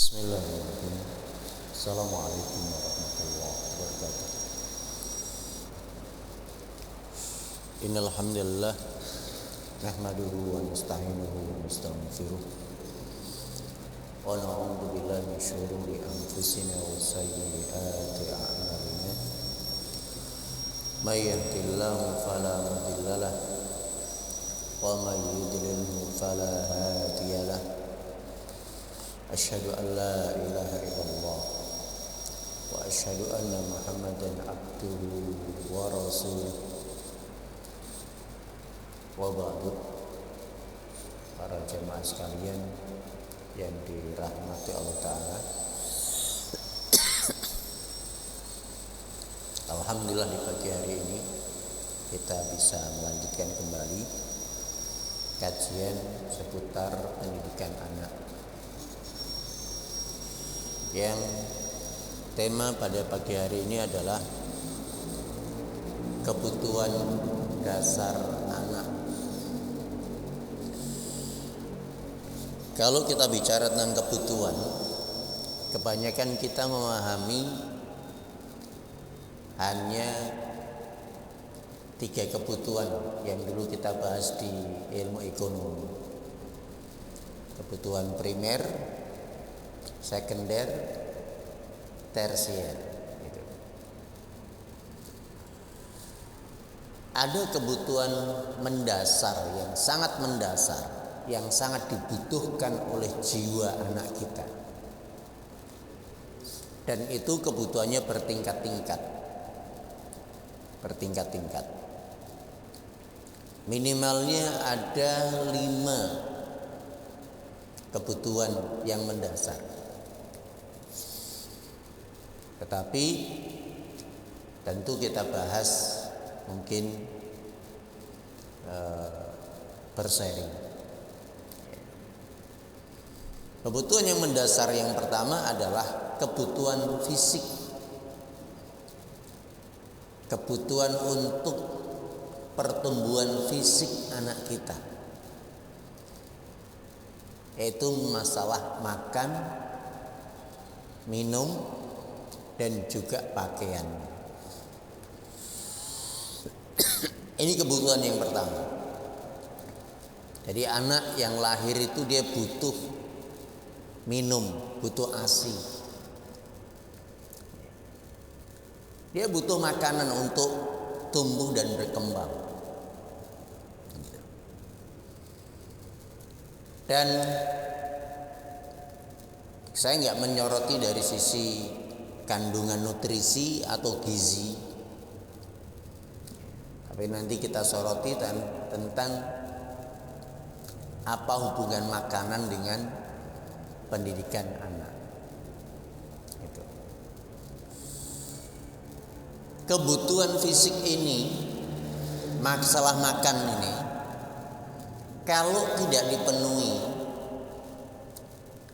Bismillahirrahmanirrahim. Assalamualaikum warahmatullahi wabarakatuh. Innal hamdalillah nahmaduhu wa nasta'inuhu wa nastaghfiruh wa na'udzu billahi min shururi anfusina wa sayyiati a'malina. May yahdihillahu fala mudilla lahu wa may yudlilhu fala hadiya lahu. Asyhadu an la ilaha illallah wa asyhadu anna Muhammadan abduhu wa rasuluh. Wa ba'du. Para jemaah sekalian yang dirahmati Allah Ta'ala, alhamdulillah di pagi hari ini kita bisa melanjutkan kembali kajian seputar pendidikan anak, yang tema pada pagi hari ini adalah kebutuhan dasar anak. Kalau kita bicara tentang kebutuhan, kebanyakan kita memahami hanya 3 kebutuhan yang dulu kita bahas di ilmu ekonomi. Kebutuhan primer, sekunder, tersier. Gitu. Ada kebutuhan mendasar yang sangat mendasar, yang sangat dibutuhkan oleh jiwa anak kita. Dan itu kebutuhannya bertingkat-tingkat. Minimalnya ada 5 kebutuhan yang mendasar. Tetapi tentu kita bahas mungkin bersharing. Kebutuhan yang mendasar yang pertama adalah kebutuhan fisik. Kebutuhan untuk pertumbuhan fisik anak kita, yaitu masalah makan, minum, dan juga pakaian. Ini kebutuhan yang pertama. Jadi anak yang lahir itu dia butuh minum, butuh ASI. Dia butuh makanan untuk tumbuh dan berkembang. Dan saya nggak menyoroti dari sisi kandungan nutrisi atau gizi, tapi nanti kita soroti tentang apa hubungan makanan dengan pendidikan anak. Gitu. Kebutuhan fisik ini, masalah makan ini, kalau tidak dipenuhi,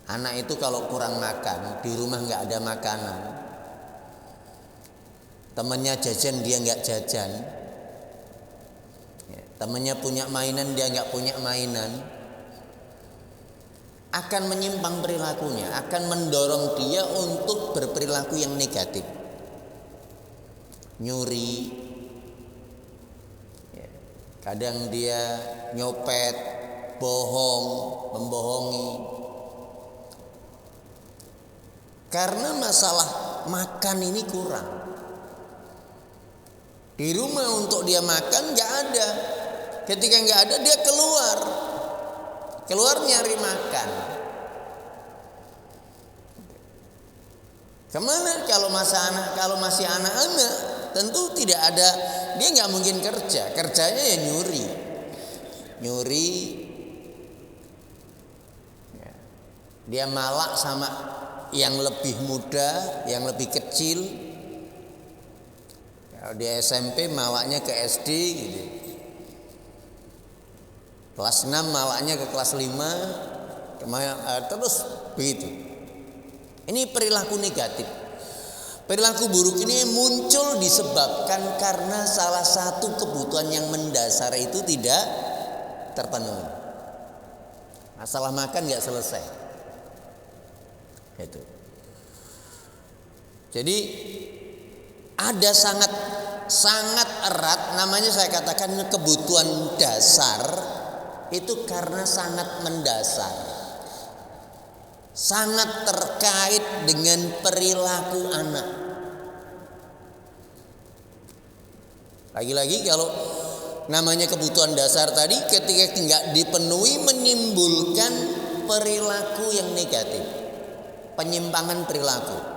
anak itu kalau kurang makan, di rumah nggak ada makanan, temennya jajan dia nggak jajan, temennya punya mainan dia nggak punya mainan, akan menyimpang perilakunya, akan mendorong dia untuk berperilaku yang negatif, nyuri, kadang dia nyopet, bohong, membohongi. Karena masalah makan ini kurang. Di rumah untuk dia makan nggak ada. Ketika nggak ada dia keluar nyari makan. Kemana kalau masih anak-anak? Tentu tidak ada, dia nggak mungkin kerja. Kerjanya ya nyuri. Dia malak sama yang lebih muda, yang lebih kecil. Kalau di SMP malaknya ke SD gitu. Kelas 6 malaknya ke kelas 5, terus begitu. Ini perilaku negatif. Perilaku buruk ini muncul disebabkan karena salah satu kebutuhan yang mendasar itu tidak terpenuhi. Masalah makan nggak selesai. Itu. Jadi ada sangat erat, namanya saya katakan kebutuhan dasar itu karena sangat mendasar, sangat terkait dengan perilaku anak. Lagi-lagi kalau namanya kebutuhan dasar tadi ketika tidak dipenuhi menimbulkan perilaku yang negatif, penyimpangan perilaku.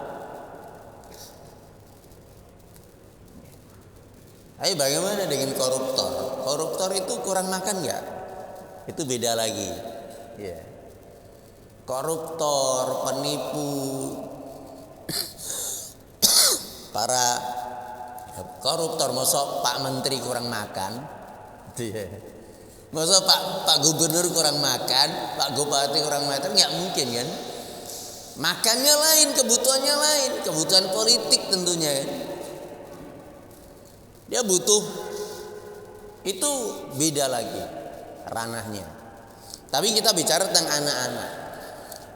Ayo bagaimana dengan koruptor? Koruptor itu kurang makan nggak? Itu beda lagi. Ya. Koruptor, penipu, para koruptor, masa Pak Menteri kurang makan? Masa Pak Gubernur kurang makan, Pak Bupati kurang makan? Nggak mungkin kan? Makannya lain, kebutuhannya lain, kebutuhan politik tentunya kan. Dia butuh, itu beda lagi ranahnya. Tapi kita bicara tentang anak-anak.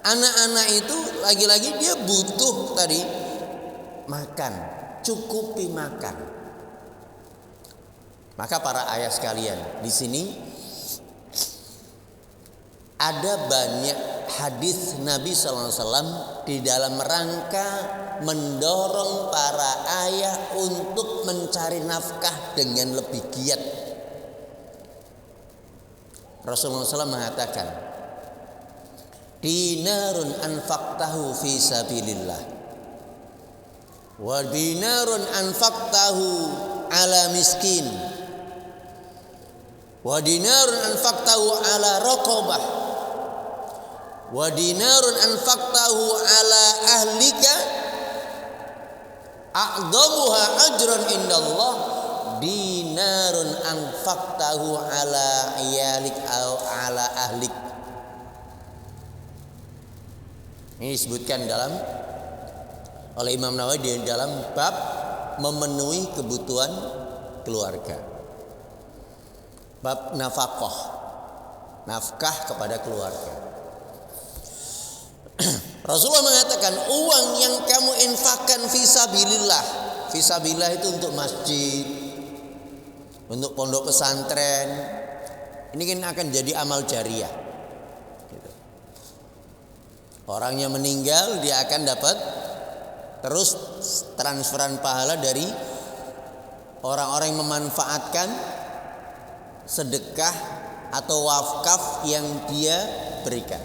Anak-anak itu lagi-lagi dia butuh tadi makan, cukupi makan. Maka para ayah sekalian, di sini ada banyak hadis Nabi SAW di dalam rangka mendorong para ayah untuk mencari nafkah dengan lebih giat. Rasulullah SAW mengatakan, dinarun anfaqtahu fi sabilillah wa dinarun anfaqtahu ala miskin wa dinarun anfaqtahu ala raqabah wa dinarun anfaqtahu ala ahlika a'dhamuha ajran indallah dinarun anfaqtahu ala iyalik au ala ahlik. Ini disebutkan oleh Imam Nawawi di dalam bab memenuhi kebutuhan keluarga. Bab nafkah, nafkah kepada keluarga. Rasulullah mengatakan uang yang kamu infakkan fisabilillah. Fisabilillah itu untuk masjid, untuk pondok pesantren. Ini kan akan jadi amal jariah. Orangnya meninggal, dia akan dapat terus transferan pahala dari orang-orang yang memanfaatkan sedekah atau wakaf yang dia berikan.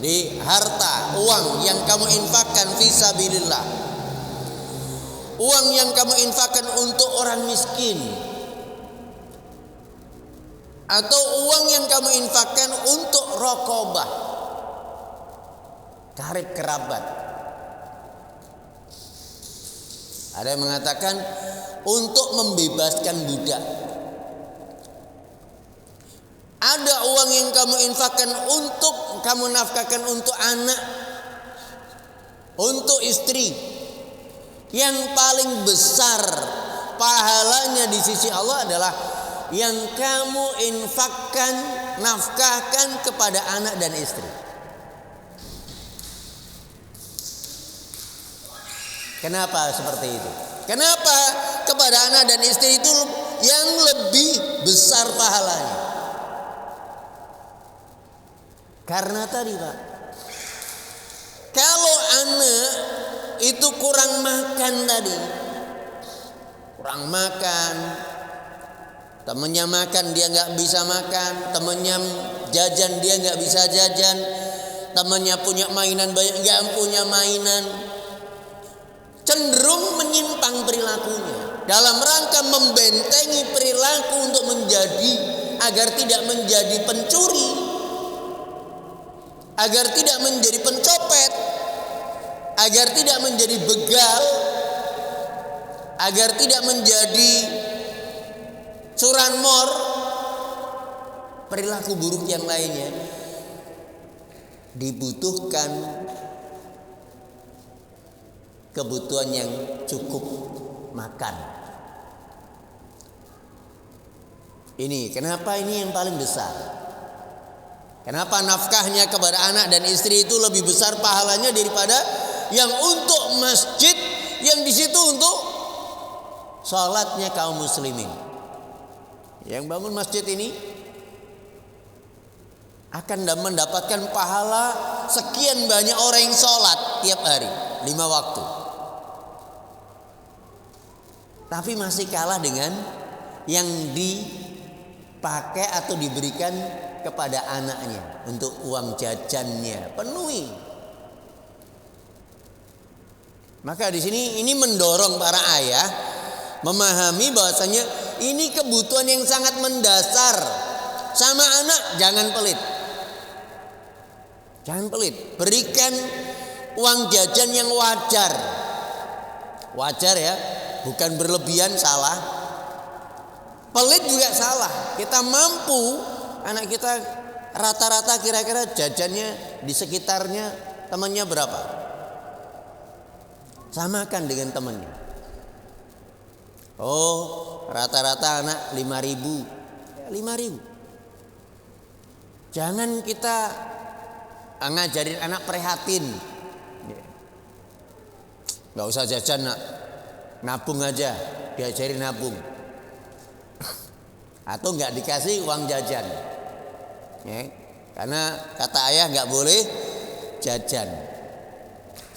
Jadi harta, uang yang kamu infakkan fisabilillah, uang yang kamu infakkan untuk orang miskin, atau uang yang kamu infakkan untuk raqabah, karib kerabat. Ada yang mengatakan untuk membebaskan budak. Ada uang yang kamu infakkan untuk kamu nafkahkan untuk anak, untuk istri. Yang paling besar pahalanya di sisi Allah adalah yang kamu infakkan, nafkahkan kepada anak dan istri. Kenapa seperti itu? Kenapa kepada anak dan istri itu yang lebih besar pahalanya? Karena tadi Pak, kalau anak itu kurang makan tadi, kurang makan, temennya makan dia nggak bisa makan, temennya jajan dia nggak bisa jajan, temennya punya mainan banyak nggak punya mainan, cenderung menyimpang perilakunya dalam rangka membentengi perilaku untuk menjadi agar tidak menjadi pencuri, agar tidak menjadi pencopet, agar tidak menjadi begal, agar tidak menjadi curanmor, perilaku buruk yang lainnya. Dibutuhkan kebutuhan yang cukup makan. Ini kenapa ini yang paling besar. Kenapa nafkahnya kepada anak dan istri itu lebih besar pahalanya daripada yang untuk masjid, yang di situ untuk sholatnya kaum muslimin. Yang bangun masjid ini akan mendapatkan pahala sekian banyak orang yang sholat tiap hari 5 waktu. Tapi masih kalah dengan yang dipakai atau diberikan kepada anaknya untuk uang jajannya, penuhi. Maka di sini ini mendorong para ayah memahami bahwasanya ini kebutuhan yang sangat mendasar. Sama anak jangan pelit. Jangan pelit. Berikan uang jajan yang wajar. Wajar ya, bukan berlebihan, salah. Pelit juga salah. Kita mampu, anak kita rata-rata kira-kira jajannya di sekitarnya temannya berapa? Samakan dengan temannya. Oh, rata-rata anak 5.000. 5.000. Jangan kita ngajarin anak prihatin. Gak usah jajan nak, nabung aja, diajarin nabung. Atau gak dikasih uang jajan ya, karena kata ayah gak boleh jajan.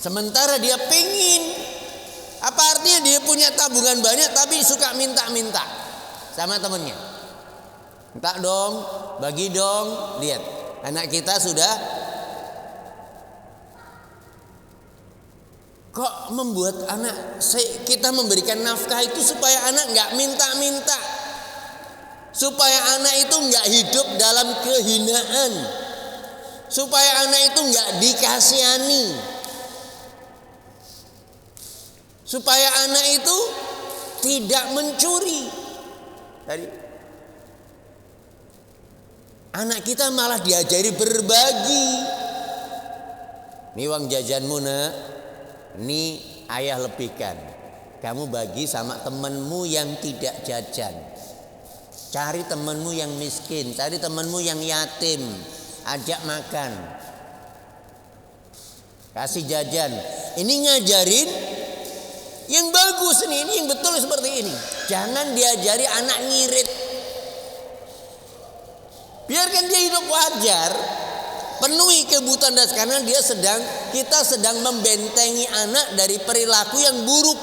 Sementara dia pengen, apa artinya dia punya tabungan banyak tapi suka minta-minta sama temennya. Minta dong, bagi dong. Lihat, anak kita sudah kok membuat anak, kita memberikan nafkah itu supaya anak gak minta-minta, supaya anak itu gak hidup dalam kehinaan, supaya anak itu gak dikasihani, supaya anak itu tidak mencuri. Tadi anak kita malah diajari berbagi. Ini uang jajanmu nak, ini ayah lebihkan, kamu bagi sama temanmu yang tidak jajan. Cari temanmu yang miskin, cari temanmu yang yatim, ajak makan, kasih jajan. Ini ngajarin yang bagus nih, ini yang betul seperti ini. Jangan diajari anak ngirit. Biarkan dia hidup wajar, penuhi kebutuhan dasar, karena kita sedang membentengi anak dari perilaku yang buruk.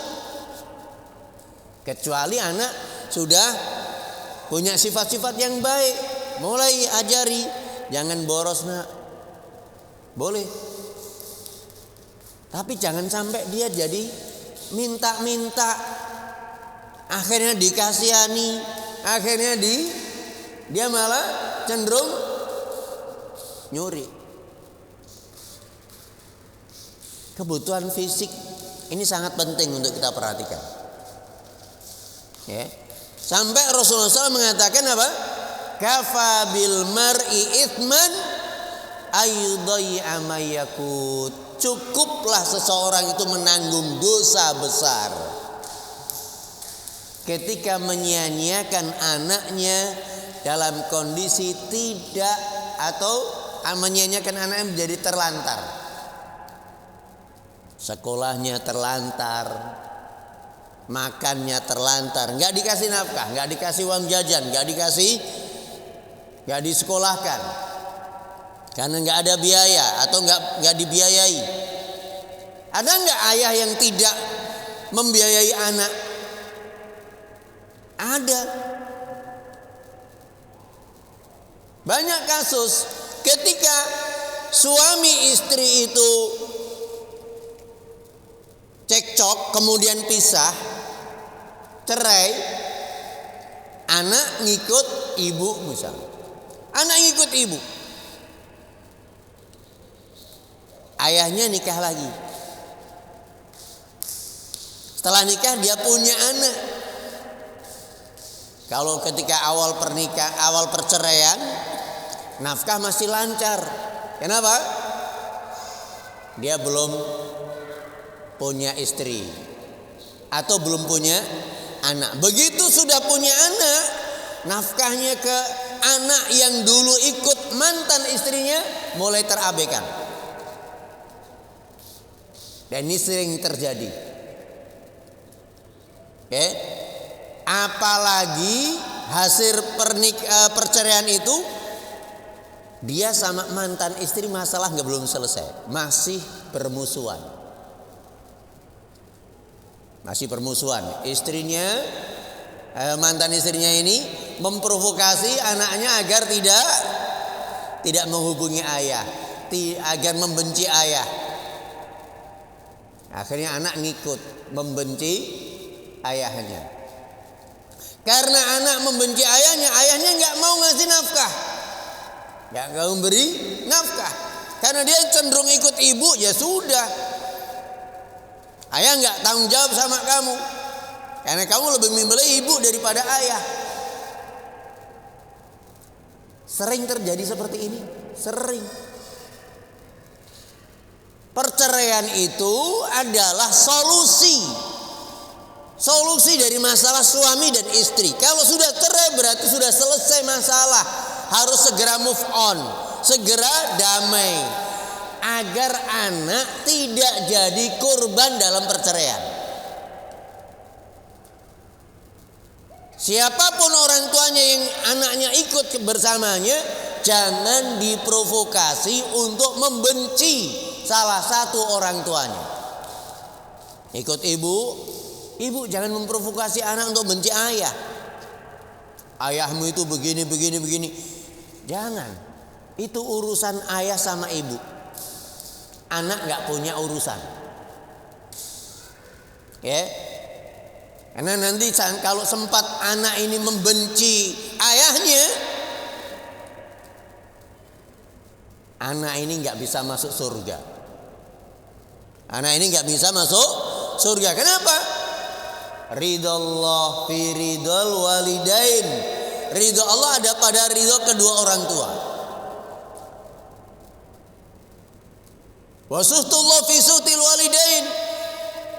Kecuali anak sudah punya sifat-sifat yang baik, mulai ajari, jangan boros nak, boleh. Tapi jangan sampai dia jadi minta-minta, akhirnya dikasihani, akhirnya dia malah cenderung nyuri. Kebutuhan fisik ini sangat penting untuk kita perhatikan. Ya. Sampai Rasulullah SAW mengatakan apa? Kafa bil mar'i ithman ayyudai'a ma yakut. Cukuplah seseorang itu menanggung dosa besar ketika menyia-nyiakan anaknya dalam kondisi tidak, atau menyia-nyiakan anaknya menjadi terlantar. Sekolahnya terlantar, makannya terlantar, nggak dikasih nafkah, nggak dikasih uang jajan, nggak disekolahkan karena nggak ada biaya atau nggak dibiayai. Ada nggak ayah yang tidak membiayai anak? Ada. Banyak kasus ketika suami istri itu cekcok, kemudian pisah, cerai, anak ngikut ibu misalnya. Anak ngikut ibu. Ayahnya nikah lagi. Setelah nikah dia punya anak. Kalau ketika awal perceraian, nafkah masih lancar. Kenapa? Dia belum punya istri atau belum punya anak. Begitu sudah punya anak, nafkahnya ke anak yang dulu ikut mantan istrinya mulai terabaikan. Dan ini sering terjadi. Oke. Apalagi hasil perceraian itu dia sama mantan istri masalah belum selesai, masih bermusuhan. Masih bermusuhan. Istrinya mantan istrinya ini memprovokasi anaknya agar tidak menghubungi ayah, agar membenci ayah. Akhirnya anak ngikut membenci ayahnya. Karena anak membenci ayahnya, ayahnya nggak mau ngasih nafkah, nggak mau beri nafkah. Karena dia cenderung ikut ibu, ya sudah. Ayah nggak tanggung jawab sama kamu, karena kamu lebih memilih ibu daripada ayah. Sering terjadi seperti ini, sering. Perceraian itu adalah solusi dari masalah suami dan istri. Kalau sudah cerai berarti sudah selesai masalah. Harus segera move on, segera damai, agar anak tidak jadi korban dalam perceraian. Siapapun orang tuanya yang anaknya ikut bersamanya, jangan diprovokasi untuk membenci salah satu orang tuanya. Ikut ibu jangan memprovokasi anak untuk benci ayah. Ayahmu itu begini. Jangan. Itu urusan ayah sama ibu. Anak gak punya urusan. Ya. Karena nanti kalau sempat anak ini membenci ayahnya, anak ini gak bisa masuk surga. Anak ini gak bisa masuk surga. Kenapa? Ridallah fi ridal walidain. Ridho Allah ada pada ridho kedua orang tua. Wa suhtullah fi suhtil walidain.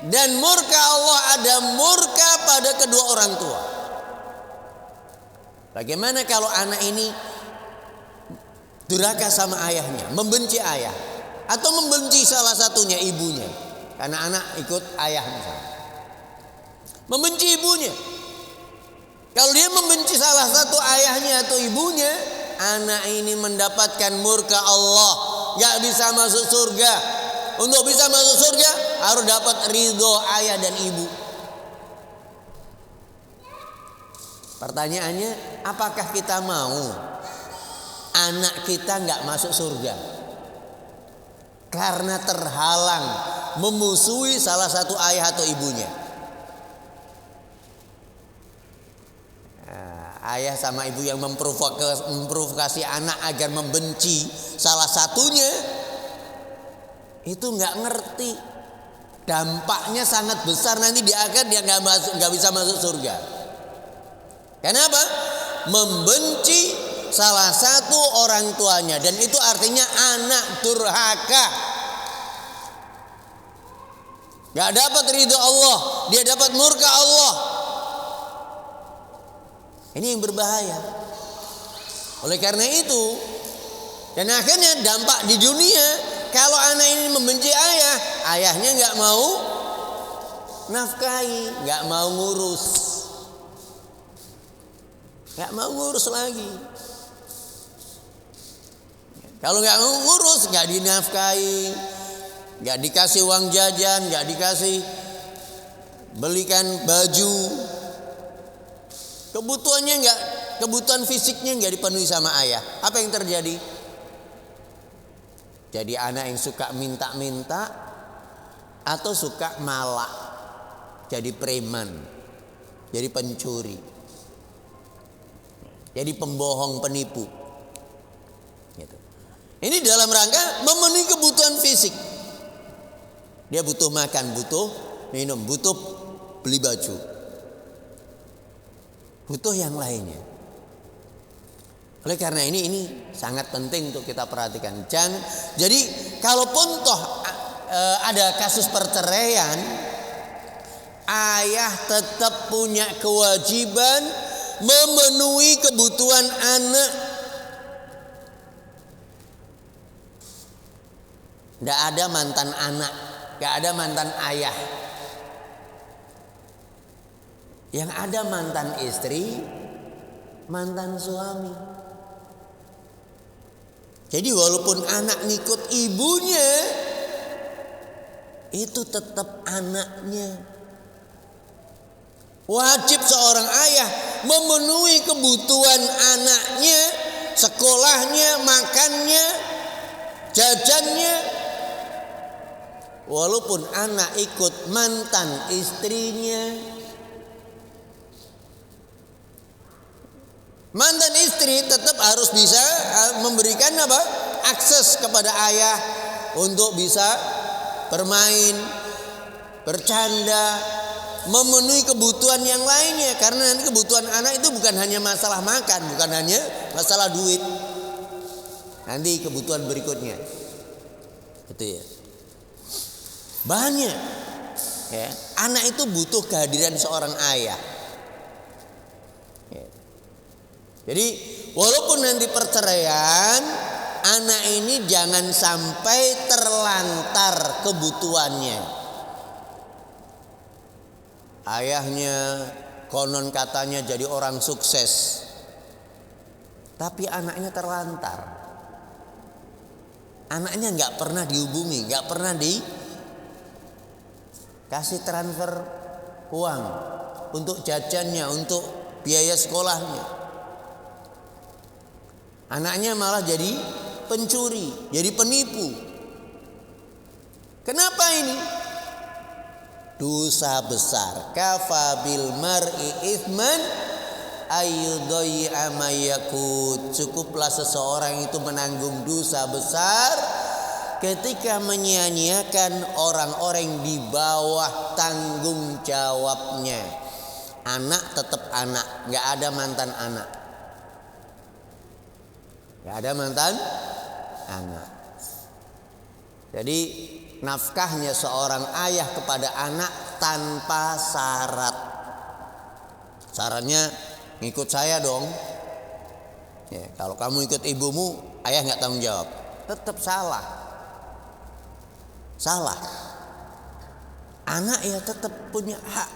Dan murka Allah ada murka pada kedua orang tua. Bagaimana kalau anak ini durhaka sama ayahnya, membenci ayah, atau membenci salah satunya ibunya, karena anak ikut ayah misalnya, membenci ibunya. Kalau dia membenci salah satu ayahnya atau ibunya, anak ini mendapatkan murka Allah, gak bisa masuk surga. Untuk bisa masuk surga harus dapat ridho ayah dan ibu. Pertanyaannya, apakah kita mau anak kita gak masuk surga karena terhalang memusuhi salah satu ayah atau ibunya? Ayah sama ibu yang memprovokasi anak agar membenci salah satunya, itu nggak ngerti dampaknya sangat besar nanti di akhir dia nggak bisa masuk surga. Kenapa? Membenci salah satu orang tuanya, dan itu artinya anak durhaka. Nggak dapat ridho Allah, dia dapat murka Allah. Ini yang berbahaya. Oleh karena itu, dan akhirnya dampak di dunia, kalau anak ini membenci ayah, ayahnya nggak mau nafkahi, nggak mau ngurus lagi. Kalau nggak ngurus, nggak dinafkahi, nggak dikasih uang jajan, nggak dikasih belikan baju, kebutuhan fisiknya nggak dipenuhi sama ayah. Apa yang terjadi? Jadi anak yang suka minta-minta atau suka malak, jadi preman, jadi pencuri, jadi pembohong, penipu. Gitu. Ini dalam rangka memenuhi kebutuhan fisik. Dia butuh makan, butuh minum, butuh beli baju, butuh yang lainnya. Oleh karena ini sangat penting untuk kita perhatikan. Jadi kalaupun toh ada kasus perceraian, ayah tetap punya kewajiban memenuhi kebutuhan anak. Nggak ada mantan anak, nggak ada mantan ayah. Yang ada mantan istri, mantan suami. Jadi walaupun anak ngikut ibunya, itu tetap anaknya. Wajib seorang ayah memenuhi kebutuhan anaknya, sekolahnya, makannya, jajannya. Walaupun anak ikut mantan istrinya. Mantan istri tetap harus bisa memberikan apa? Akses kepada ayah untuk bisa bermain, bercanda, memenuhi kebutuhan yang lainnya. Karena nanti kebutuhan anak itu bukan hanya masalah makan, bukan hanya masalah duit. Nanti kebutuhan berikutnya. Itu ya. Banyak. Ya, anak itu butuh kehadiran seorang ayah. Ya. Jadi walaupun nanti perceraian, anak ini jangan sampai terlantar kebutuhannya. Ayahnya konon katanya jadi orang sukses, tapi anaknya terlantar. Anaknya nggak pernah dihubungi, nggak pernah dikasih transfer uang untuk jajannya, untuk biaya sekolahnya. Anaknya malah jadi pencuri, jadi penipu. Kenapa ini? Dosa besar. Kafa bil mar'i itsman ayyudayya ma yakut. Cukuplah seseorang itu menanggung dosa besar ketika menyia-nyiakan orang-orang di bawah tanggung jawabnya. Anak tetap anak, nggak ada mantan anak. Nggak ada mantan anak. Jadi nafkahnya seorang ayah kepada anak tanpa syarat. Syaratnya ngikut saya dong. Ya, kalau kamu ikut ibumu, ayah nggak tanggung jawab. Tetap salah. Salah. Anak ya tetap punya hak.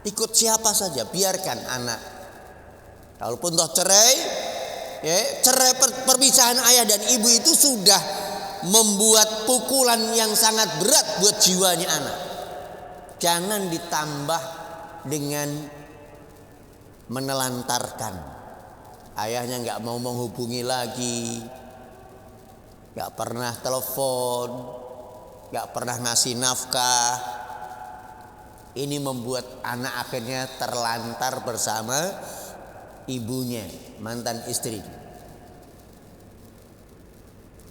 Ikut siapa saja, biarkan anak. Kalaupun toh cerai, ya, cerai perpisahan ayah dan ibu itu sudah membuat pukulan yang sangat berat buat jiwanya anak. Jangan ditambah dengan menelantarkan. Ayahnya nggak mau menghubungi lagi, nggak pernah telepon, nggak pernah ngasih nafkah. Ini membuat anak akhirnya terlantar bersama ibunya, mantan istri.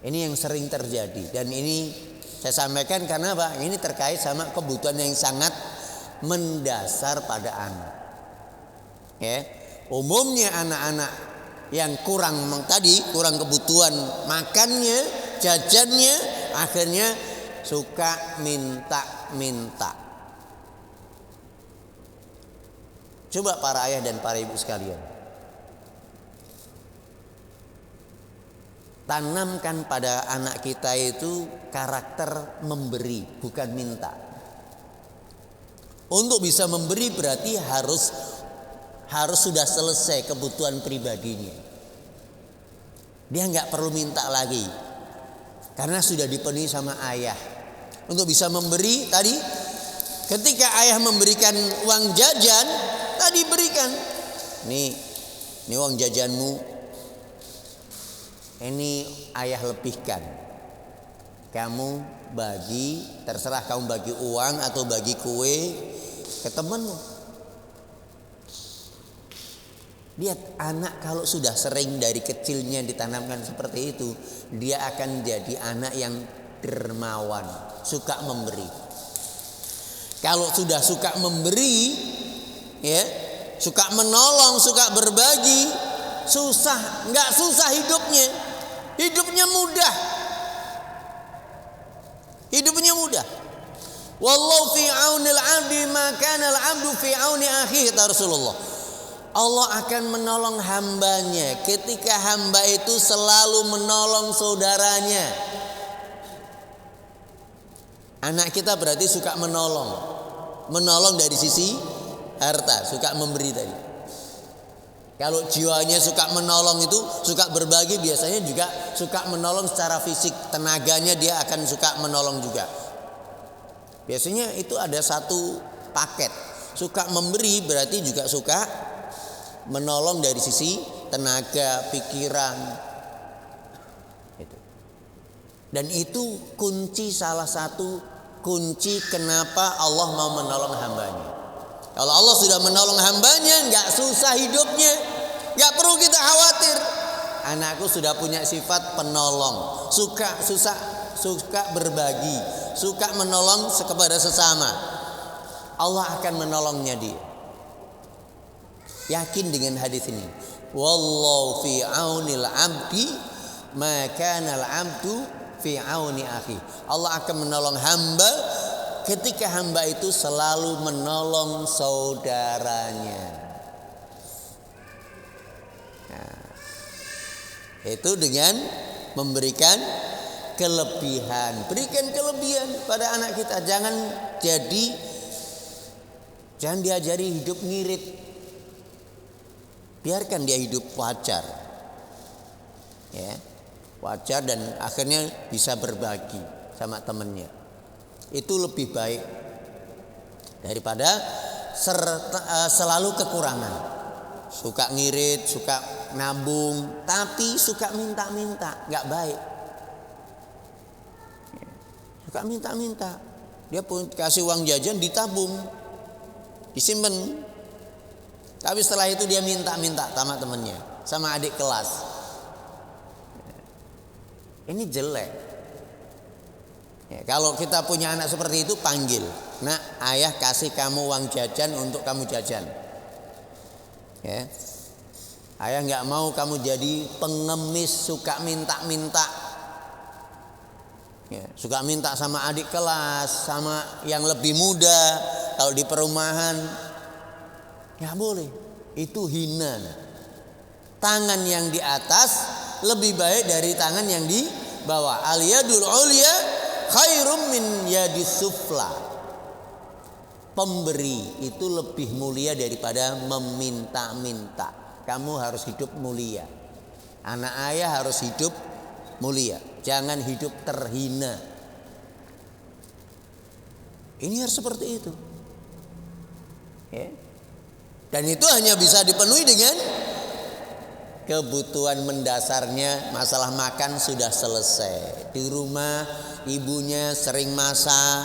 Ini yang sering terjadi, dan ini saya sampaikan karena apa? Ini terkait sama kebutuhan yang sangat mendasar pada anak. Ya, umumnya anak-anak yang kurang kebutuhan makannya, jajannya, akhirnya suka minta-minta. Coba para ayah dan para ibu sekalian, tanamkan pada anak kita itu karakter memberi, bukan minta. Untuk bisa memberi berarti harus sudah selesai kebutuhan pribadinya. Dia nggak perlu minta lagi, karena sudah dipenuhi sama ayah. Untuk bisa memberi tadi, ketika ayah memberikan uang jajan, tadi berikan. Nih uang jajanmu. Ini ayah lebihkan. Kamu bagi, terserah kamu bagi uang atau bagi kue ke temanmu. Lihat, anak kalau sudah sering dari kecilnya ditanamkan seperti itu, dia akan jadi anak yang dermawan, suka memberi. Kalau sudah suka memberi, ya, suka menolong, suka berbagi, nggak susah hidupnya mudah. Wallahu fi aunil 'abdi ma kana al-'abdu fi auni akhihi, kata Rasulullah. Allah akan menolong hambanya ketika hamba itu selalu menolong saudaranya. Anak kita berarti suka menolong. Menolong dari sisi harta, suka memberi tadi. Kalau jiwanya suka menolong itu, suka berbagi, biasanya juga suka menolong secara fisik. Tenaganya dia akan suka menolong juga. Biasanya itu ada satu paket. Suka memberi berarti juga suka menolong dari sisi tenaga, pikiran. Dan itu salah satu kunci kenapa Allah mau menolong hambanya. Kalau Allah sudah menolong hambanya, nggak susah hidupnya, nggak perlu kita khawatir. Anakku sudah punya sifat penolong, suka berbagi, suka menolong kepada sesama. Allah akan menolongnya dia. Yakin dengan hadis ini. Wallahu fi aunil abdi ma kana al abdu fi auni akhi. Allah akan menolong hamba ketika hamba itu selalu menolong saudaranya. Nah, itu dengan memberikan kelebihan. Berikan kelebihan pada anak kita. Jangan diajari hidup ngirit. Biarkan dia hidup wajar. Ya, wajar dan akhirnya bisa berbagi sama temannya. Itu lebih baik daripada selalu kekurangan. Suka ngirit, suka nabung, tapi suka minta-minta, nggak baik. Suka minta-minta, dia pun kasih uang jajan ditabung, disimpan. Tapi setelah itu dia minta-minta sama temannya, sama adik kelas. Ini jelek. Ya, kalau kita punya anak seperti itu, panggil. Nak, ayah kasih kamu uang jajan untuk kamu jajan. Ya. Ayah nggak mau kamu jadi pengemis, suka minta-minta. Ya, suka minta sama adik kelas, sama yang lebih muda. Kalau di perumahan, nggak boleh. Itu hina. Tangan yang di atas lebih baik dari tangan yang di bawah. Al-yadul ulya khairum min yadis sufla. Pemberi itu lebih mulia daripada meminta-minta. Kamu harus hidup mulia. Anak ayah harus hidup mulia. Jangan hidup terhina. Ini harus seperti itu. Ya. Dan itu hanya bisa dipenuhi dengan kebutuhan mendasarnya. Masalah makan sudah selesai. Di rumah ibunya sering masak,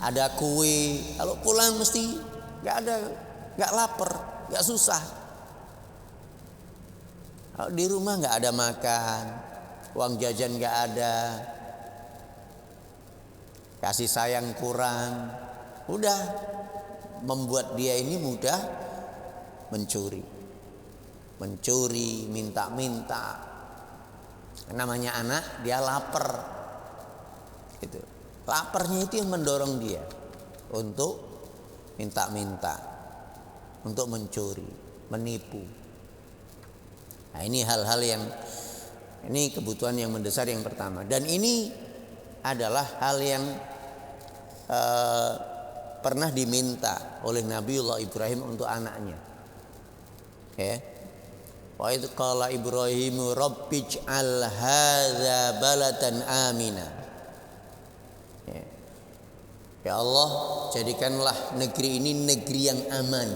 ada kue. Kalau pulang mesti nggak lapar, nggak susah. Kalau di rumah nggak ada makan, uang jajan nggak ada, kasih sayang kurang, udah membuat dia ini mudah mencuri, minta-minta. Namanya anak, dia lapar. Itu. Laparnya itu yang mendorong dia untuk minta-minta, untuk mencuri, menipu. Nah, ini hal-hal yang ini kebutuhan yang mendesak yang pertama. Dan ini adalah hal yang pernah diminta oleh Nabiullah Ibrahim untuk anaknya. Ya. Wa idz qala Ibrahimu rabbij'al hadza baladan amina. Ya Allah, jadikanlah negeri ini negeri yang aman.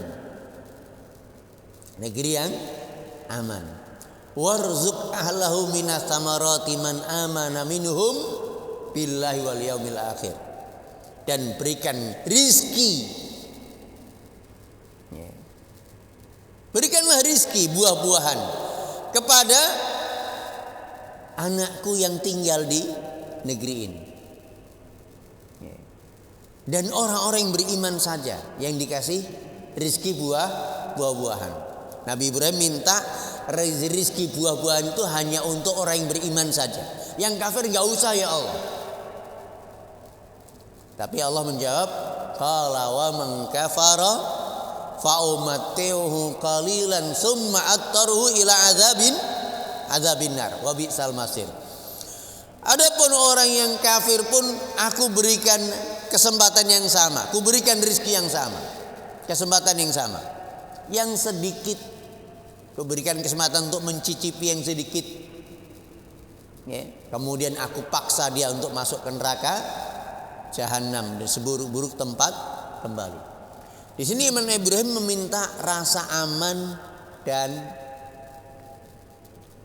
Negeri yang aman. Warzuq ahlahu minas samarati man amana minhum billahi wal yaumil akhir. Dan berikan rizki. Berikanlah rizki, buah-buahan kepada anakku yang tinggal di negeri ini. Dan orang-orang yang beriman saja yang dikasih rizki buah-buahan. Nabi Ibrahim minta rizki buah-buahan itu hanya untuk orang yang beriman saja. Yang kafir nggak usah ya Allah. Tapi Allah menjawab, qala wa man kafara fa umatti'uhu qalilan summa attaruhu ila azabin nar wa bi'sal masir. Adapun orang yang kafir pun aku berikan kesempatan yang sama, aku berikan rezeki yang sama, kesempatan yang sama. Yang sedikit aku berikan kesempatan untuk mencicipi yang sedikit, ya. Kemudian aku paksa dia untuk masuk ke neraka Jahanam, dan seburuk-buruk tempat kembali. Di sini Nabi Ibrahim meminta rasa aman dan,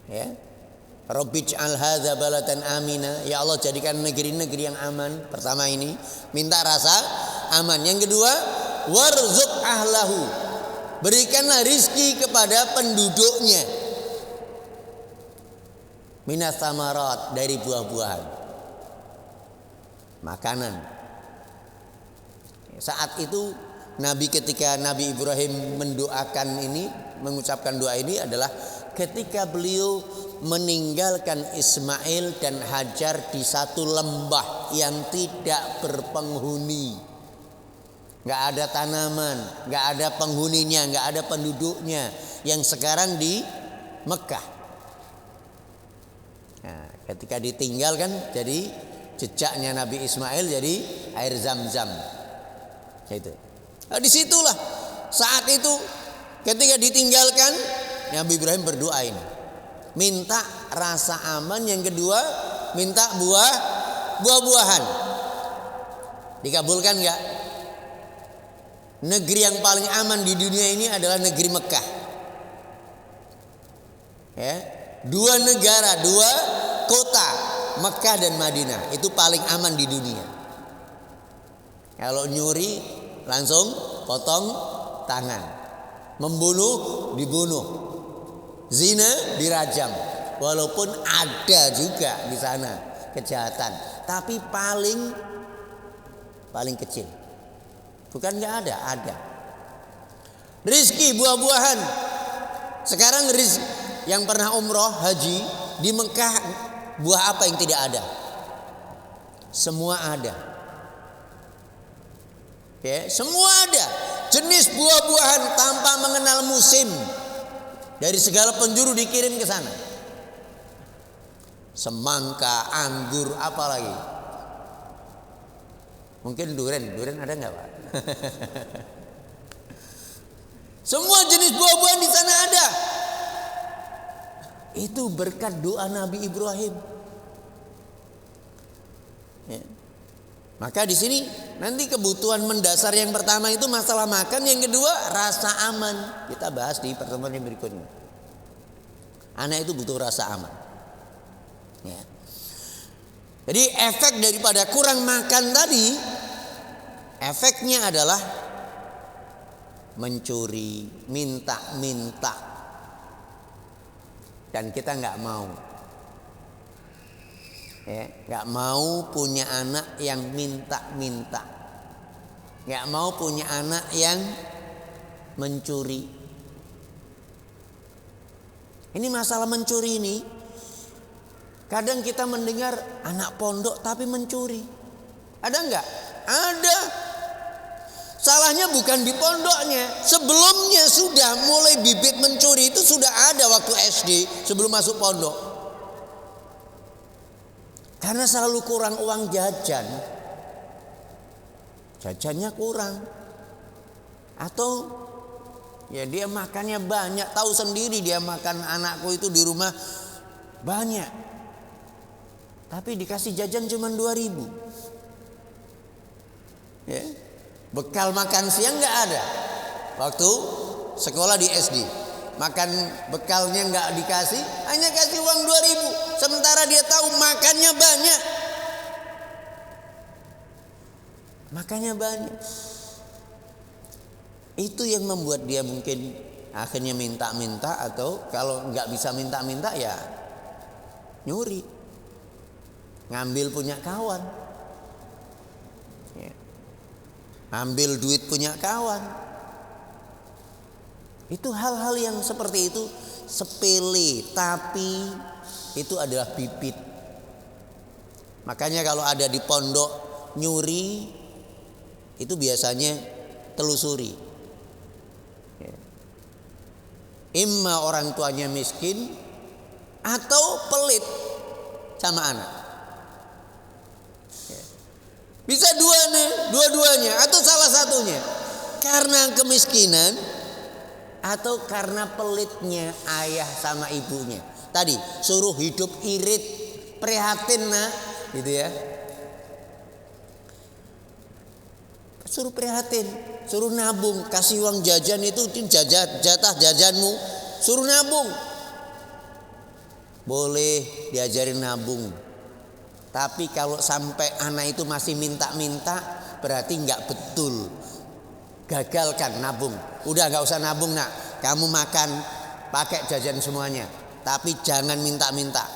ya, Rabbij'al hadza baladan amina, ya Allah jadikan negeri-negeri yang aman. Pertama ini minta rasa aman. Yang kedua, warzuq ahlahu, berikanlah rizki kepada penduduknya, minas samarat, dari buah-buahan, makanan. Saat itu ketika Nabi Ibrahim mendoakan ini, mengucapkan doa ini adalah ketika beliau meninggalkan Ismail dan Hajar di satu lembah yang tidak berpenghuni, nggak ada tanaman, nggak ada penghuninya, nggak ada penduduknya, yang sekarang di Mekah. Nah, ketika ditinggalkan, jadi jejaknya Nabi Ismail jadi air Zam-Zam. Itu. Nah, disitulah saat itu ketika ditinggalkan, Nabi Ibrahim berdoa ini, minta rasa aman. Yang kedua, minta buah-buahan. Dikabulkan enggak? Negeri yang paling aman di dunia ini adalah negeri Mekah. Ya, dua negara, dua kota, Mekah dan Madinah, itu paling aman di dunia. Kalau nyuri langsung potong tangan, membunuh dibunuh, zina dirajam. Walaupun ada juga di sana kejahatan, tapi paling kecil. Bukan nggak ada. Rizki buah-buahan. Sekarang rizki yang pernah umroh haji di Mekah, buah apa yang tidak ada? Semua ada. Ya, semua ada. Jenis buah-buahan tanpa mengenal musim, dari segala penjuru dikirim ke sana. Semangka, anggur, apa lagi? Mungkin durian ada nggak, Pak? Semua jenis buah-buahan di sana ada. Itu berkat doa Nabi Ibrahim. Ya. Maka di sini nanti kebutuhan mendasar yang pertama itu masalah makan, yang kedua rasa aman. Kita bahas di pertemuan yang berikutnya. Anak itu butuh rasa aman. Ya. Jadi efek daripada kurang makan tadi, efeknya adalah mencuri, minta-minta, dan kita nggak mau. Ya, nggak mau punya anak yang minta-minta, nggak mau punya anak yang mencuri. Ini masalah mencuri ini, kadang kita mendengar anak pondok tapi mencuri. Ada nggak? Ada. Salahnya bukan di pondoknya. Sebelumnya sudah mulai bibit mencuri itu sudah ada waktu SD, sebelum masuk pondok. Karena selalu kurang uang jajan. Jajannya kurang. Atau ya dia makannya banyak, tahu sendiri dia makan anakku itu di rumah banyak. Tapi dikasih jajan cuma 2.000. Ya. Bekal makan siang nggak ada. Waktu sekolah di SD, makan bekalnya nggak dikasih, hanya kasih uang 2.000. Sementara dia tahu makannya banyak. Makannya banyak. Itu yang membuat dia mungkin akhirnya minta-minta, atau kalau nggak bisa minta-minta ya nyuri, ngambil punya kawan, ya. Ambil duit punya kawan. Itu hal-hal yang seperti itu sepele, tapi itu adalah bibit. Makanya kalau ada di pondok nyuri, itu biasanya telusuri. Imma orang tuanya miskin atau pelit sama anak. Bisa dua-duanya atau salah satunya. Karena kemiskinan atau karena pelitnya ayah sama ibunya. Tadi suruh hidup irit, prihatin nak, gitu ya. Suruh prihatin, suruh nabung, kasih uang jajan itu jatah jajanmu, suruh nabung. Boleh diajarin nabung. Tapi kalau sampai anak itu masih minta-minta, berarti nggak betul. Gagalkan nabung. Udah nggak usah nabung nak. Kamu makan pakai jajan semuanya. Tapi jangan minta-minta.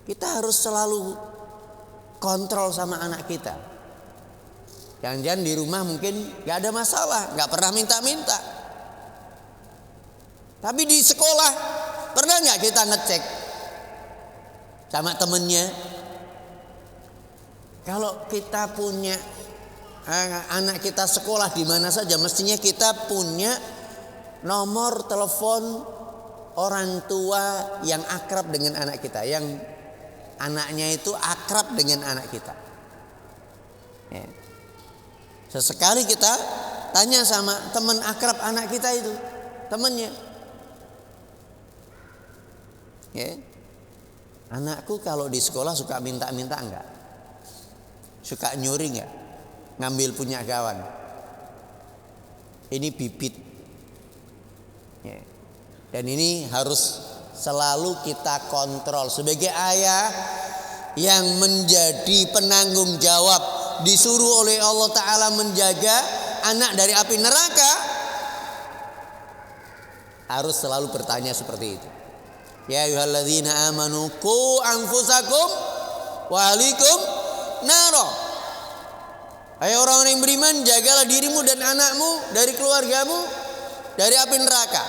Kita harus selalu kontrol sama anak kita. Jangan-jangan di rumah mungkin nggak ada masalah, nggak pernah minta-minta. Tapi di sekolah pernah nggak kita ngecek sama temennya? Kalau kita punya anak kita sekolah di mana saja, mestinya kita punya nomor telepon orang tua yang akrab dengan anak kita, yang anaknya itu akrab dengan anak kita. Ya. Sesekali kita tanya sama teman akrab anak kita itu, temannya. Ya. Anakku kalau di sekolah suka minta-minta enggak? Suka nyuri enggak? Ngambil punya kawan. Ini bibit. Ya. Dan ini harus selalu kita kontrol. Sebagai ayah yang menjadi penanggung jawab, disuruh oleh Allah Ta'ala menjaga anak dari api neraka, harus selalu bertanya seperti itu. Ya ayyuhalladzina amanu qu anfusakum wa ahlikum naro. Hai orang-orang yang beriman, jagalah dirimu dan anakmu dari keluargamu dari api neraka.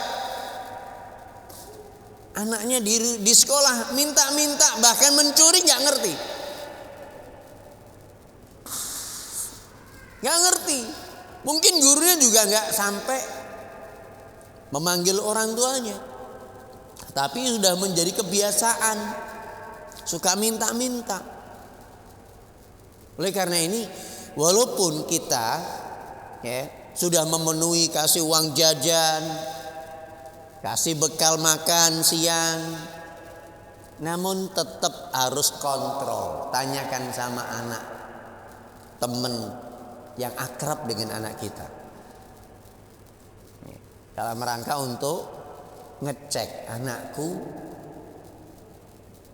Anaknya di sekolah minta-minta, bahkan mencuri, nggak ngerti. Nggak ngerti. Mungkin gurunya juga nggak sampai memanggil orang tuanya. Tapi sudah menjadi kebiasaan, suka minta-minta. Oleh karena ini, walaupun kita sudah memenuhi, kasih uang jajan, kasih bekal makan siang, namun tetap harus kontrol. Tanyakan sama anak, teman yang akrab dengan anak kita, dalam rangka untuk ngecek anakku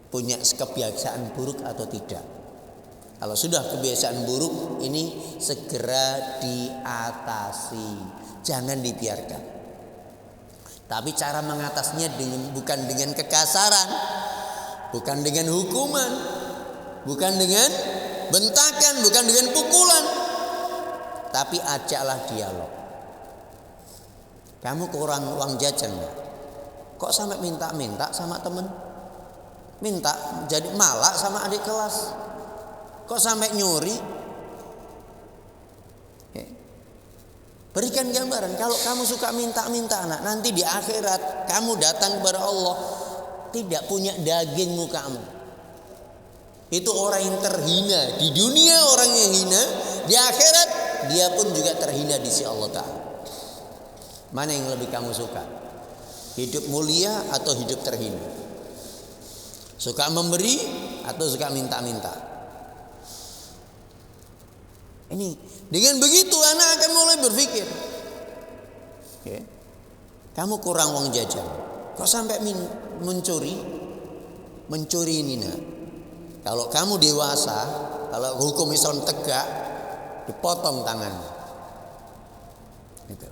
punya kebiasaan buruk atau tidak. Kalau sudah kebiasaan buruk, ini segera diatasi, jangan dibiarkan. Tapi cara mengatasinya bukan dengan kekasaran, bukan dengan hukuman, bukan dengan bentakan, bukan dengan pukulan, tapi ajaklah dialog. Kamu kurang uang jajan ya? Kok sampai minta-minta sama temen? Minta jadi malak sama adik kelas? Kok sampai nyuri? Berikan gambaran. Kalau kamu suka minta-minta anak, nanti di akhirat kamu datang kepada Allah tidak punya daging mukamu. Itu orang yang terhina. Di dunia orang yang hina, di akhirat dia pun juga terhina di sisi Allah Ta'ala. Mana yang lebih kamu suka? Hidup mulia atau hidup terhina? Suka memberi atau suka minta-minta? Ini dengan begitu anak akan mulai berpikir, kamu kurang uang jajan, kok sampai mencuri? Mencuri ini nak. Kalau kamu dewasa, kalau hukum Islam tegak, dipotong tangan. Gitu.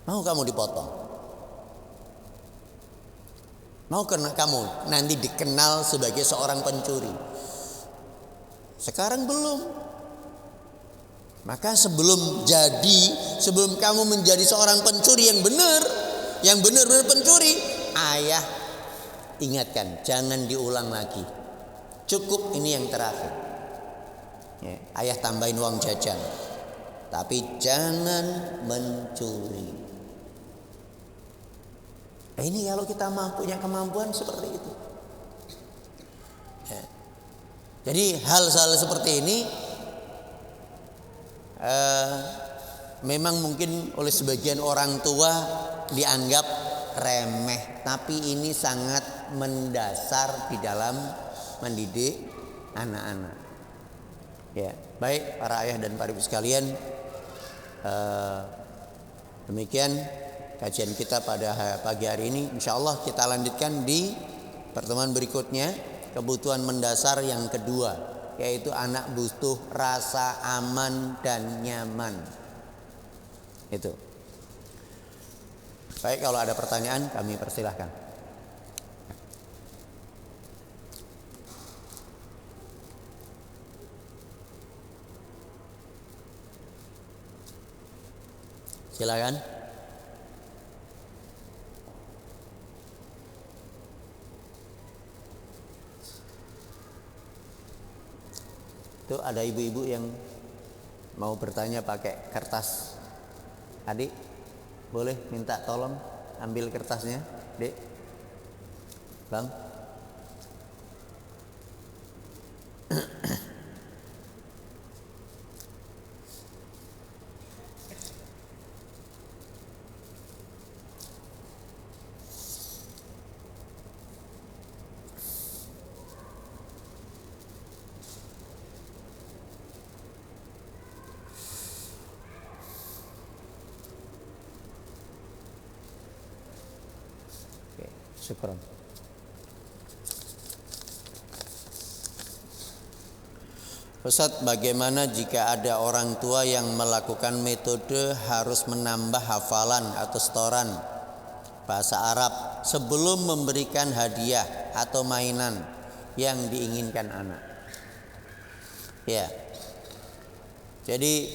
Mau kamu dipotong? Mau karena kamu nanti dikenal sebagai seorang pencuri? Sekarang belum. Maka sebelum kamu menjadi seorang pencuri yang benar-benar pencuri, ayah ingatkan, jangan diulang lagi. Cukup ini yang terakhir. Ayah tambahin uang jajan, tapi jangan mencuri. Ini kalau kita punya kemampuan seperti itu. Jadi hal-hal seperti ini memang mungkin oleh sebagian orang tua dianggap remeh, tapi ini sangat mendasar di dalam mendidik anak-anak. Ya, baik para ayah dan para ibu sekalian, demikian kajian kita pada pagi hari ini. Insya Allah kita lanjutkan di pertemuan berikutnya, kebutuhan mendasar yang kedua, yaitu anak butuh rasa aman dan nyaman. Itu. Baik, kalau ada pertanyaan kami persilahkan. Silakan. Itu ada ibu-ibu yang mau bertanya pakai kertas. Adik, boleh minta tolong ambil kertasnya, Dek? Bang? Syukran. Ustaz, bagaimana jika ada orang tua yang melakukan metode harus menambah hafalan atau setoran bahasa Arab sebelum memberikan hadiah atau mainan yang diinginkan anak? Ya. Jadi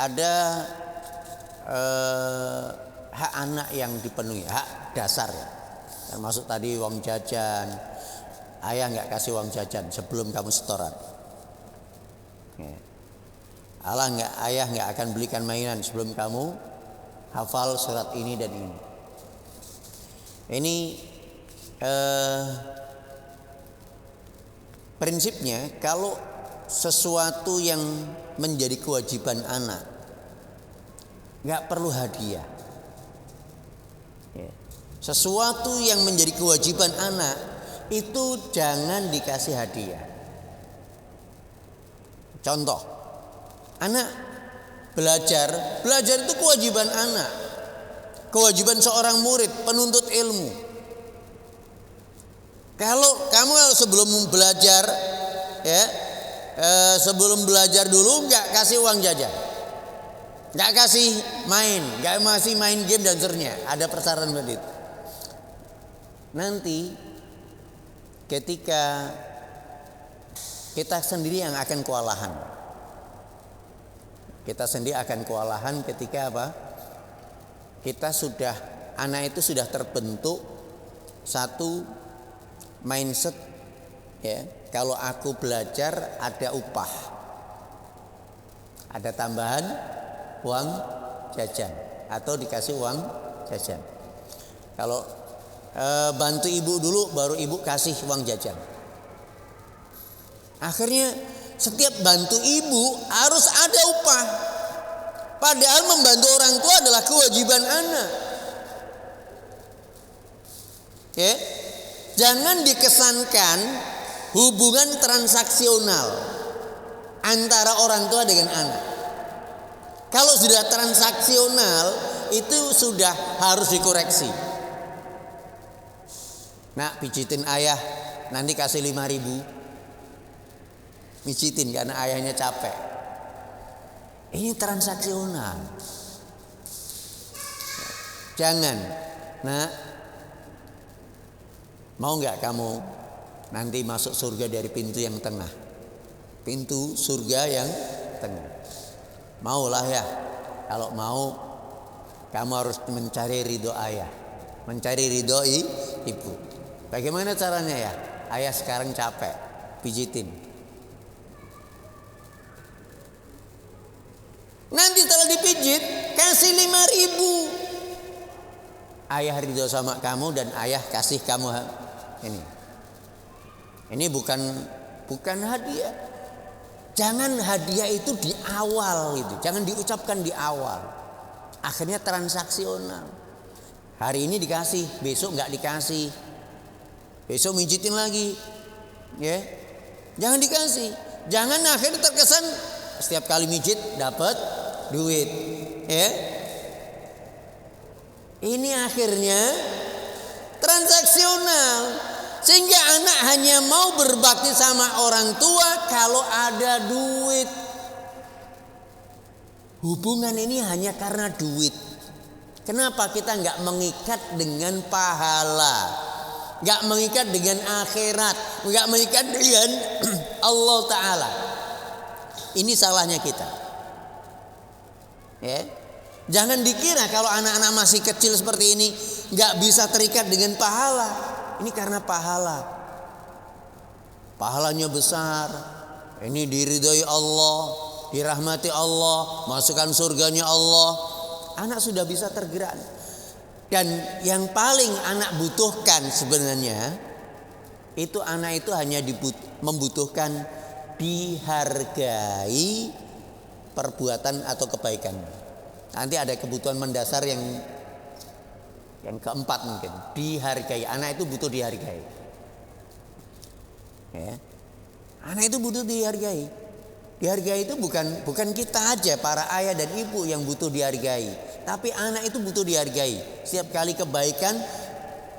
ada hak anak yang dipenuhi, hak dasar ya. Termasuk tadi uang jajan. Ayah nggak kasih uang jajan sebelum kamu setoran. Ya. Ayah nggak akan belikan mainan sebelum kamu hafal surat ini dan ini. Ini prinsipnya kalau sesuatu yang menjadi kewajiban anak nggak perlu hadiah. Sesuatu yang menjadi kewajiban anak itu jangan dikasih hadiah. Contoh, anak belajar itu kewajiban anak, kewajiban seorang murid penuntut ilmu. Kalau kamu sebelum belajar ya, sebelum belajar dulu nggak kasih uang jajan, nggak kasih main, nggak masih main game dan seterusnya, ada persyaratan seperti itu. Nanti ketika kita sendiri yang akan kewalahan. Kita sendiri akan kewalahan ketika apa? Anak itu sudah terbentuk satu mindset ya. Kalau aku belajar ada upah. Ada tambahan uang jajan atau dikasih uang jajan. Kalau bantu ibu dulu baru ibu kasih uang jajan. Akhirnya setiap bantu ibu harus ada upah. Padahal membantu orang tua adalah kewajiban anak. Oke? Jangan dikesankan hubungan transaksional antara orang tua dengan anak. Kalau sudah transaksional itu sudah harus dikoreksi. Nak, pijitin ayah, nanti kasih 5.000. Pijitin karena ayahnya capek. Ini transaksional. Jangan. Nak, mau nggak kamu nanti masuk surga dari pintu yang tengah? Pintu surga yang tengah. Maulah ya. Kalau mau, kamu harus mencari ridho ayah, mencari ridho ibu. Bagaimana caranya ya? Ayah sekarang capek, pijitin. Nanti setelah dipijit, kasih 5.000. Ayah ridho sama kamu dan ayah kasih kamu ini. Ini bukan hadiah. Jangan hadiah itu di awal gitu. Jangan diucapkan di awal. Akhirnya transaksional. Hari ini dikasih, besok nggak dikasih. Besok mijitin lagi. Ya. Jangan dikasih. Jangan akhirnya terkesan setiap kali mijit dapat duit. Ya. Ini akhirnya transaksional. Sehingga anak hanya mau berbakti sama orang tua kalau ada duit. Hubungan ini hanya karena duit. Kenapa kita nggak mengikat dengan pahala, nggak mengikat dengan akhirat, nggak mengikat dengan Allah Ta'ala? Ini salahnya kita. Ya. Jangan dikira kalau anak-anak masih kecil seperti ini nggak bisa terikat dengan pahala. Ini karena pahalanya besar. Ini diridhoi Allah, dirahmati Allah, masukkan surganya Allah. Anak sudah bisa tergerak. Dan yang paling anak butuhkan sebenarnya itu anak itu hanya membutuhkan dihargai perbuatan atau kebaikan. Nanti ada kebutuhan mendasar yang keempat mungkin, dihargai. Anak itu butuh dihargai. Ya. Anak itu butuh dihargai. Dihargai itu bukan kita aja, para ayah dan ibu yang butuh dihargai, tapi anak itu butuh dihargai. Setiap kali kebaikan,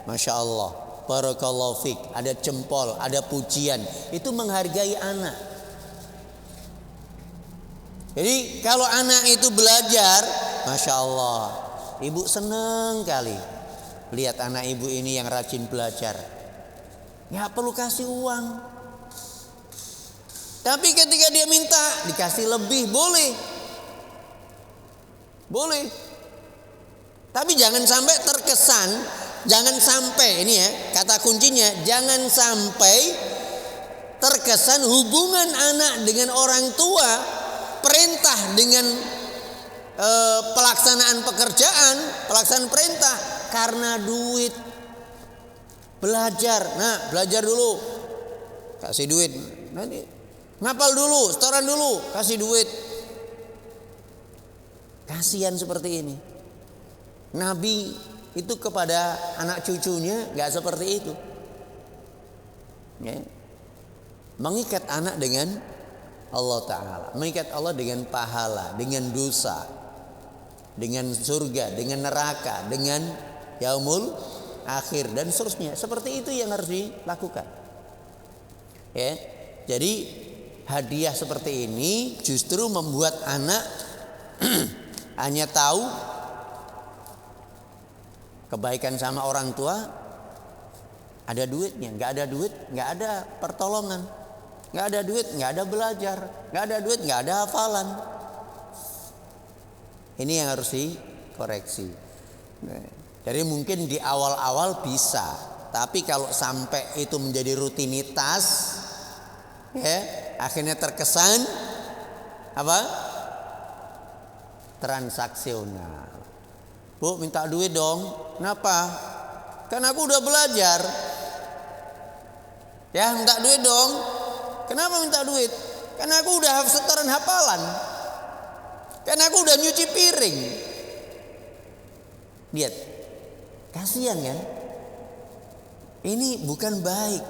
masya Allah, barakallahu fik, ada jempol, ada pujian, itu menghargai anak. Jadi kalau anak itu belajar, masya Allah, ibu seneng kali lihat anak ibu ini yang rajin belajar. Ya perlu kasih uang. Tapi ketika dia minta dikasih lebih boleh. Boleh. Tapi jangan sampai terkesan, jangan sampai ini ya, kata kuncinya, jangan sampai terkesan hubungan anak dengan orang tua, perintah dengan pelaksanaan pekerjaan, pelaksanaan perintah karena duit. Belajar, nah belajar dulu, kasih duit. Nanti ngapal dulu, setoran dulu, kasih duit. Kasihan seperti ini. Nabi itu kepada anak cucunya nggak seperti itu. Ya. Mengikat anak dengan Allah Ta'ala, mengikat Allah dengan pahala, dengan dosa, dengan surga, dengan neraka, dengan yaumul akhir dan seterusnya. Seperti itu yang harus dilakukan. Ya. Jadi hadiah seperti ini justru membuat anak hanya tahu kebaikan sama orang tua, ada duitnya. Nggak ada duit, nggak ada pertolongan. Nggak ada duit, nggak ada belajar. Nggak ada duit, nggak ada hafalan. Ini yang harus dikoreksi. Jadi mungkin di awal-awal bisa, tapi kalau sampai itu menjadi rutinitas, ya, akhirnya terkesan apa? Transaksional. Bu, minta duit dong. Kenapa? Kan aku udah belajar. Ya, minta duit dong. Kenapa minta duit? Karena aku udah setoran hafalan. Karena aku udah nyuci piring. Lihat, kasihan kan? Ini bukan baik,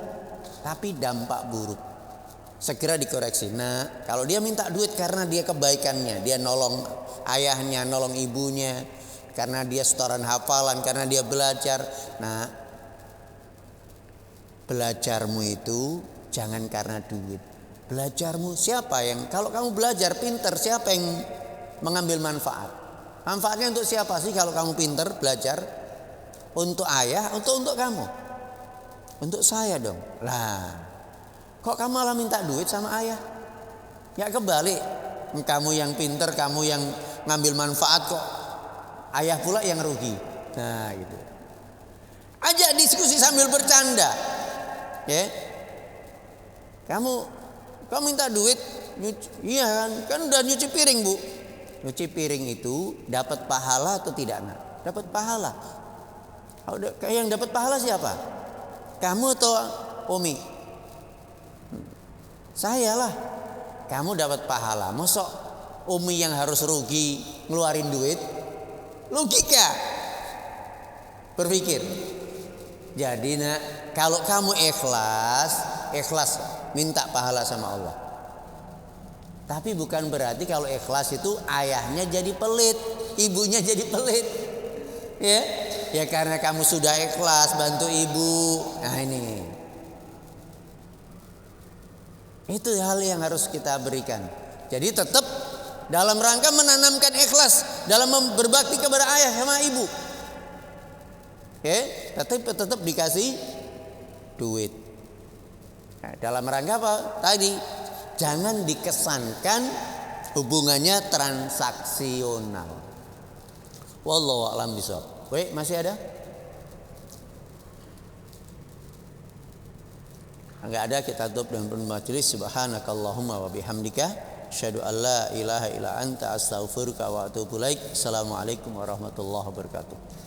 tapi dampak buruk. Segera dikoreksi. Nah, kalau dia minta duit karena dia kebaikannya, dia nolong ayahnya, nolong ibunya, karena dia setoran hafalan, karena dia belajar. Nah, belajarmu itu jangan karena duit. Belajarmu siapa yang, kalau kamu belajar pinter, siapa yang mengambil manfaat? Manfaatnya untuk siapa sih kalau kamu pinter belajar? Untuk ayah, untuk kamu? Untuk saya dong. Lah, kok kamu malah minta duit sama ayah? Ya kebalik. Kamu yang pinter, kamu yang ngambil manfaat, kok ayah pula yang rugi. Nah gitu. Ajak diskusi sambil bercanda. Ya. Kamu minta duit, iya kan udah nyuci piring, Bu. Nyuci piring itu dapat pahala atau tidak, Nak? Dapat pahala. Yang dapat pahala siapa? Kamu atau Umi? Sayalah. Kamu dapat pahala. Mosok Umi yang harus rugi ngeluarin duit? Logika. Berpikir. Jadi nak, kalau kamu ikhlas minta pahala sama Allah. Tapi bukan berarti kalau ikhlas itu ayahnya jadi pelit, ibunya jadi pelit. Ya karena kamu sudah ikhlas bantu ibu. Nah ini. Itu hal yang harus kita berikan. Jadi tetap dalam rangka menanamkan ikhlas dalam berbakti kepada ayah sama ibu. Tetap dikasih duit. Nah, dalam rangka apa? Tadi jangan dikesankan hubungannya transaksional. Wallahu a'lam bishawab. Baik, masih ada? Enggak ada, kita tutup dengan penutup majelis. Subhanakallahumma wa bihamdika asyhadu an la ilaha illa anta astaghfiruka wa atubu ilaik. Assalamualaikum warahmatullahi wabarakatuh.